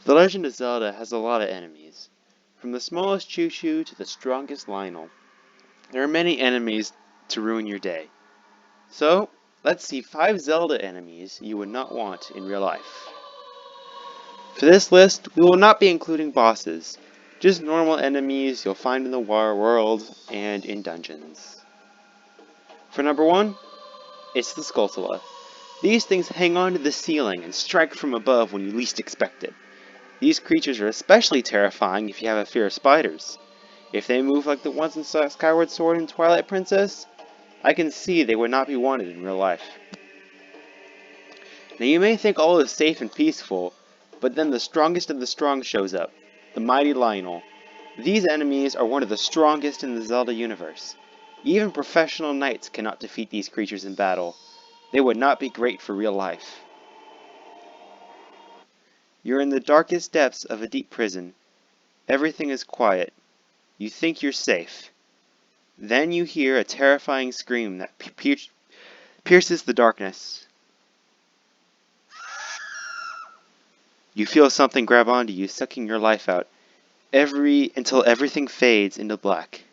The Legend of Zelda has a lot of enemies. From the smallest Choo-Choo to the strongest Lionel, there are many enemies to ruin your day. So, let's see 5 Zelda enemies you would not want in real life. For this list, we will not be including bosses, just normal enemies you'll find in the world and in dungeons. For number 1, it's the Skulltula. These things hang on to the ceiling and strike from above when you least expect it. These creatures are especially terrifying if you have a fear of spiders. If they move like the ones in Skyward Sword and Twilight Princess, I can see they would not be wanted in real life. Now you may think all is safe and peaceful, but then the strongest of the strong shows up, the mighty Lionel. These enemies are one of the strongest in the Zelda universe. Even professional knights cannot defeat these creatures in battle. They would not be great for real life. You're in the darkest depths of a deep prison. Everything is quiet. You think you're safe. Then you hear a terrifying scream that pierces the darkness. You feel something grab onto you, sucking your life out, until everything fades into black.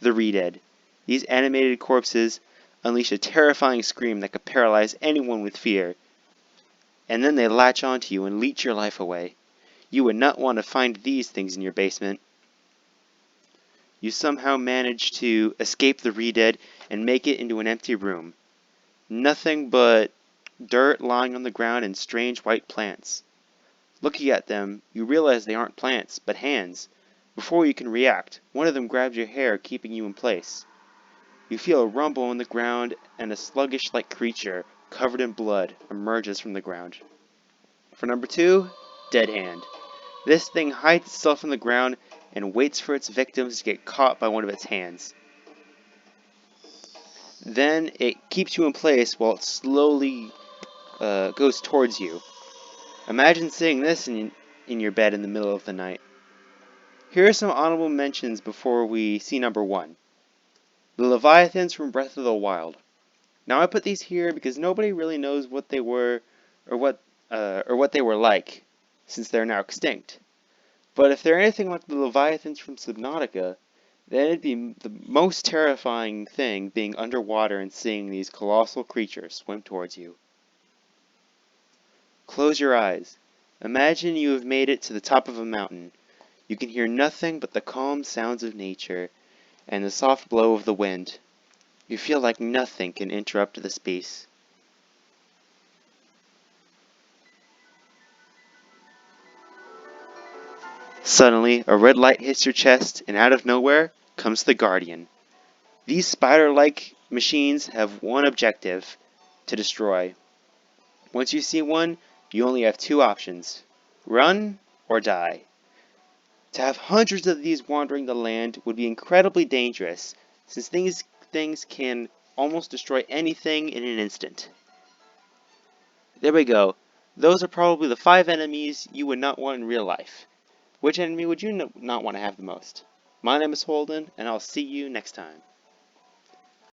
The Re-Dead. These animated corpses unleash a terrifying scream that could paralyze anyone with fear. And then they latch onto you and leech your life away. You would not want to find these things in your basement. You somehow manage to escape the Re-Dead and make it into an empty room. Nothing but dirt lying on the ground and strange white plants. Looking at them, you realize they aren't plants, but hands. Before you can react, one of them grabs your hair, keeping you in place. You feel a rumble in the ground, and a sluggish-like creature, covered in blood, emerges from the ground. For number 2, Dead Hand. This thing hides itself in the ground and waits for its victims to get caught by one of its hands. Then it keeps you in place while it slowly goes towards you. Imagine seeing this in your bed in the middle of the night. Here are some honorable mentions before we see number 1. The Leviathans from Breath of the Wild. Now I put these here because nobody really knows what they were or what they were like, since they're now extinct. But if they're anything like the Leviathans from Subnautica, then it'd be the most terrifying thing being underwater and seeing these colossal creatures swim towards you. Close your eyes. Imagine you have made it to the top of a mountain. You can hear nothing but the calm sounds of nature and the soft blow of the wind. You feel like nothing can interrupt this peace. Suddenly, a red light hits your chest, and out of nowhere comes the Guardian. These spider-like machines have one objective: to destroy. Once you see one, you only have 2 options: run or die. To have hundreds of these wandering the land would be incredibly dangerous, since these things can almost destroy anything in an instant. There we go. Those are probably the 5 enemies you would not want in real life. Which enemy would you not want to have the most? My name is Holden, and I'll see you next time.